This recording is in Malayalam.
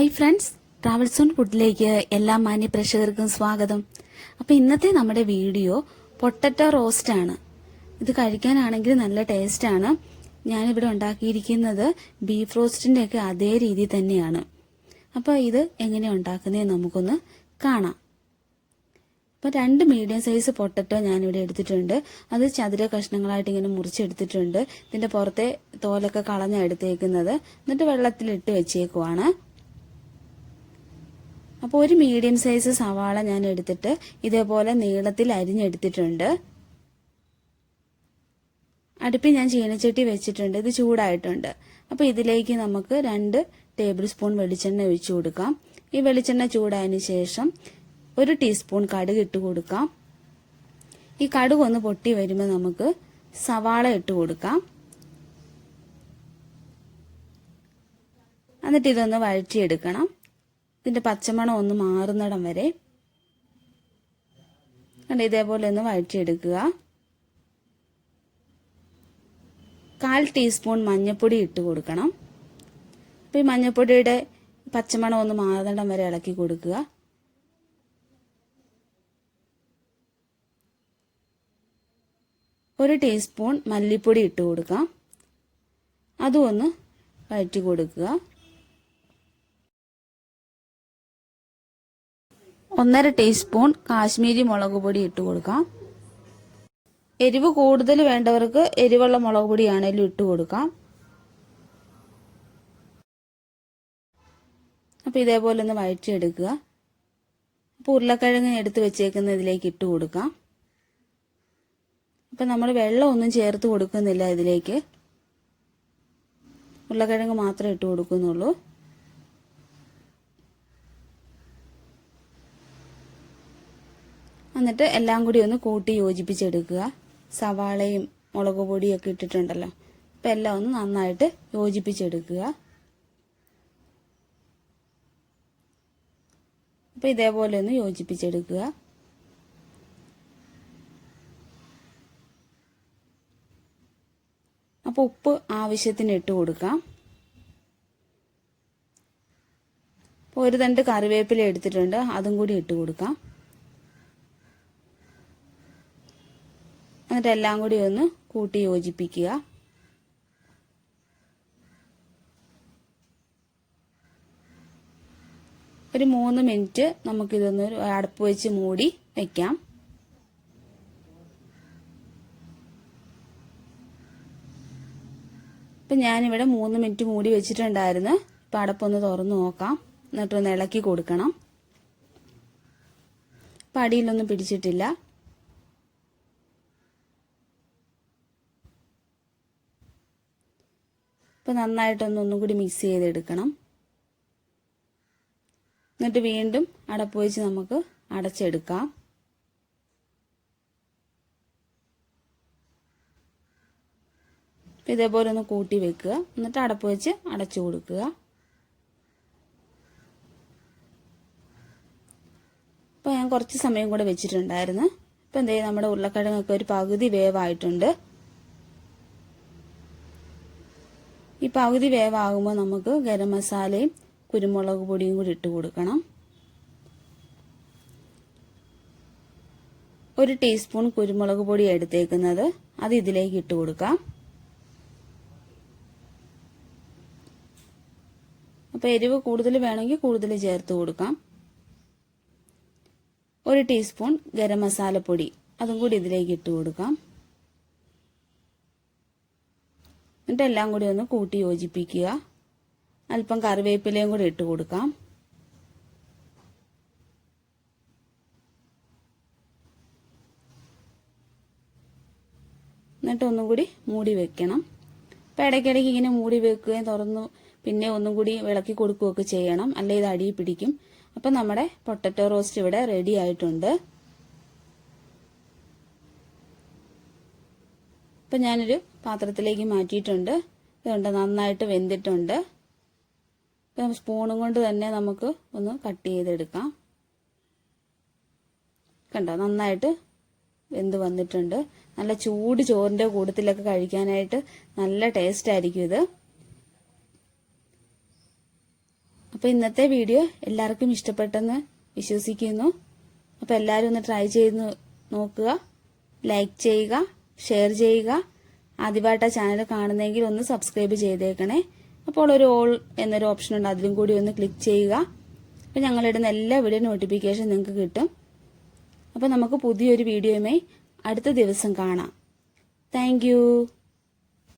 ഹായ് ഫ്രണ്ട്സ്, ട്രാവൽസ് ഓൺ ഫുഡിലേക്ക് എല്ലാ മാന്യ പ്രേക്ഷകർക്കും സ്വാഗതം. അപ്പോൾ ഇന്നത്തെ നമ്മുടെ വീഡിയോ പൊട്ടറ്റോ റോസ്റ്റ് ആണ്. ഇത് കഴിക്കാനാണെങ്കിൽ നല്ല ടേസ്റ്റ് ആണ്. ഞാനിവിടെ ഉണ്ടാക്കിയിരിക്കുന്നത് ബീഫ് റോസ്റ്റിന്റെ ഒക്കെ അതേ രീതി തന്നെയാണ്. അപ്പോൾ ഇത് എങ്ങനെയാണ് ഉണ്ടാക്കുന്നതെന്ന് നമുക്കൊന്ന് കാണാം. അപ്പോൾ 2 മീഡിയം സൈസ് പൊട്ടറ്റോ ഞാനിവിടെ എടുത്തിട്ടുണ്ട്. അത് ചതുര കഷ്ണങ്ങളായിട്ട് ഇങ്ങനെ മുറിച്ചെടുത്തിട്ടുണ്ട്. ഇതിന്റെ പുറത്തെ തോലൊക്കെ കളഞ്ഞാണ് എടുത്തേക്കുന്നത്. എന്നിട്ട് വെള്ളത്തിലിട്ട് വെച്ചേക്കുവാണ്. അപ്പോൾ ഒരു മീഡിയം സൈസ് സവാള ഞാൻ എടുത്തിട്ട് ഇതേപോലെ നീളത്തിൽ അരിഞ്ഞെടുത്തിട്ടുണ്ട്. അടുപ്പിൽ ഞാൻ ചീനച്ചട്ടി വെച്ചിട്ടുണ്ട്. ഇത് ചൂടായിട്ടുണ്ട്. അപ്പോൾ ഇതിലേക്ക് നമുക്ക് 2 ടേബിൾ സ്പൂൺ വെളിച്ചെണ്ണ ഒഴിച്ചു കൊടുക്കാം. ഈ വെളിച്ചെണ്ണ ചൂടായതിനു ശേഷം 1 ടീസ്പൂൺ കടുക് ഇട്ട് കൊടുക്കാം. ഈ കടുക് ഒന്ന് പൊട്ടി വരുമ്പോൾ നമുക്ക് സവാള ഇട്ട് കൊടുക്കാം. എന്നിട്ട് ഇതൊന്ന് വഴറ്റിയെടുക്കണം. ഇതിന്റെ പച്ചമണം ഒന്ന് മാറുന്നിടം വരെ ഇതേപോലെ ഒന്ന് വഴറ്റിയെടുക്കുക. 1/4 ടീസ്പൂൺ മഞ്ഞൾപ്പൊടി ഇട്ട് കൊടുക്കണം. അപ്പോൾ ഈ മഞ്ഞൾപ്പൊടിയുടെ പച്ചമണം ഒന്ന് മാറുന്നിടം വരെ ഇളക്കി കൊടുക്കുക. ഒരു ടീസ്പൂൺ മല്ലിപ്പൊടി ഇട്ട് കൊടുക്കാം. അതും ഒന്ന് വഴറ്റി കൊടുക്കുക. 1/2 ടീസ്പൂൺ കാശ്മീരി മുളക് പൊടി ഇട്ട് കൊടുക്കാം. എരിവ് കൂടുതൽ വേണ്ടവർക്ക് എരിവുള്ള മുളക് പൊടിയാണെങ്കിലും ഇട്ട് കൊടുക്കാം. അപ്പോൾ ഇതേപോലെ ഒന്ന് വഴറ്റിയെടുക്കുക. അപ്പോൾ ഉരുളക്കിഴങ്ങ് എടുത്ത് വെച്ചേക്കുന്ന ഇതിലേക്ക് ഇട്ട് കൊടുക്കാം. അപ്പം നമ്മൾ വെള്ളമൊന്നും ചേർത്ത് കൊടുക്കുന്നില്ല. ഇതിലേക്ക് ഉരുളക്കിഴങ്ങ് മാത്രമേ ഇട്ട് കൊടുക്കുന്നുള്ളൂ. എന്നിട്ട് എല്ലാം കൂടി ഒന്ന് കൂട്ടി യോജിപ്പിച്ചെടുക്കുക. സവാളയും മുളക് പൊടിയൊക്കെ ഇട്ടിട്ടുണ്ടല്ലോ. അപ്പം എല്ലാം ഒന്ന് നന്നായിട്ട് യോജിപ്പിച്ചെടുക്കുക. അപ്പം ഇതേപോലെ ഒന്ന് യോജിപ്പിച്ചെടുക്കുക. അപ്പോൾ ഉപ്പ് ആവശ്യത്തിന് ഇട്ട് കൊടുക്കാം. അപ്പോൾ 1 തണ്ട് കറിവേപ്പില എടുത്തിട്ടുണ്ട്. അതും കൂടി ഇട്ട് കൊടുക്കാം. എന്നിട്ട് എല്ലാം കൂടി ഒന്ന് കൂട്ടി യോജിപ്പിക്കുക. ഒരു 3 മിനിറ്റ് നമുക്കിതൊന്ന് അടപ്പ് വെച്ച് മൂടി വെക്കാം. ഇപ്പം ഞാനിവിടെ 3 മിനിറ്റ് മൂടി വെച്ചിട്ടുണ്ടായിരുന്നു. ഇപ്പം അടപ്പൊന്ന് തുറന്ന് നോക്കാം. എന്നിട്ടൊന്ന് ഇളക്കി കൊടുക്കണം. ഇപ്പം അടിയിലൊന്നും പിടിച്ചിട്ടില്ല. ഇപ്പം നന്നായിട്ടൊന്നും കൂടി മിക്സ് ചെയ്തെടുക്കണം. എന്നിട്ട് വീണ്ടും അടപ്പ് വെച്ച് നമുക്ക് അടച്ചെടുക്കാം. ഇതേപോലെ ഒന്ന് കൂട്ടി വെക്കുക. എന്നിട്ട് അടപ്പ് വെച്ച് അടച്ചു കൊടുക്കുക. അപ്പോൾ ഞാൻ കുറച്ച് സമയം കൂടെ വെച്ചിട്ടുണ്ടായിരുന്നു. ഇപ്പം എന്താ ചെയ്യുക, നമ്മുടെ ഉരുളക്കിഴങ്ങൊക്കെ ഒരു പകുതി വേവായിട്ടുണ്ട്. ഈ പകുതി വേവാകുമ്പോൾ നമുക്ക് ഗരം മസാലയും കുരുമുളക് പൊടിയും കൂടി ഇട്ട് കൊടുക്കണം. 1 ടീസ്പൂൺ കുരുമുളക് പൊടി എടുത്തേക്കുന്നത്. അത് ഇതിലേക്ക് ഇട്ട് കൊടുക്കാം. അപ്പോൾ എരിവ് കൂടുതൽ വേണമെങ്കിൽ കൂടുതൽ ചേർത്ത് കൊടുക്കാം. 1 ടീസ്പൂൺ ഗരം മസാലപ്പൊടി അതും കൂടി ഇതിലേക്ക് ഇട്ട് കൊടുക്കാം. എന്നിട്ട് എല്ലാം കൂടി ഒന്ന് കൂട്ടി യോജിപ്പിക്കുക. അല്പം കറിവേപ്പിലയും കൂടി ഇട്ട് കൊടുക്കാം. എന്നിട്ട് ഒന്നും കൂടി മൂടി വെക്കണം. അപ്പം ഇടയ്ക്കിടയ്ക്ക് ഇങ്ങനെ മൂടി വെക്കുകയും തുറന്നു പിന്നെ ഒന്നും കൂടി ഇളക്കി കൊടുക്കുകയൊക്കെ ചെയ്യണം. അല്ലെ ഇത് അടിയിൽ പിടിക്കും. അപ്പം നമ്മുടെ പൊട്ടറ്റോ റോസ്റ്റ് ഇവിടെ റെഡി ആയിട്ടുണ്ട്. ഇപ്പം ഞാനൊരു പാത്രത്തിലേക്ക് മാറ്റിയിട്ടുണ്ട്. ഇതുകൊണ്ട് നന്നായിട്ട് വെന്തിട്ടുണ്ട്. ഇപ്പം സ്പൂണും കൊണ്ട് തന്നെ നമുക്ക് ഒന്ന് കട്ട് ചെയ്തെടുക്കാം. കണ്ടോ, നന്നായിട്ട് വെന്ത് വന്നിട്ടുണ്ട്. നല്ല ചൂട് ചോറിൻ്റെ കൂട്ടത്തിലൊക്കെ കഴിക്കാനായിട്ട് നല്ല ടേസ്റ്റ് ആയിരിക്കും ഇത്. അപ്പോൾ ഇന്നത്തെ വീഡിയോ എല്ലാവർക്കും ഇഷ്ടപ്പെട്ടെന്ന് വിശ്വസിക്കുന്നു. അപ്പോൾ എല്ലാവരും ഒന്ന് ട്രൈ ചെയ്ത് നോക്കുക, ലൈക്ക് ചെയ്യുക, ഷെയർ ചെയ്യുക. ആദ്യമായിട്ട് ചാനൽ കാണുന്നെങ്കിൽ ഒന്ന് സബ്സ്ക്രൈബ് ചെയ്തേക്കണേ. അപ്പോൾ ഒരു ഓൾ എന്നൊരു ഓപ്ഷൻ ഉണ്ട്, അതിലും കൂടി ഒന്ന് ക്ലിക്ക് ചെയ്യുക. അപ്പോൾ ഞങ്ങളിടുന്ന എല്ലാ വീഡിയോ നോട്ടിഫിക്കേഷൻ നിങ്ങൾക്ക് കിട്ടും. അപ്പോൾ നമുക്ക് പുതിയൊരു വീഡിയോയുമായി അടുത്ത ദിവസം കാണാം. താങ്ക്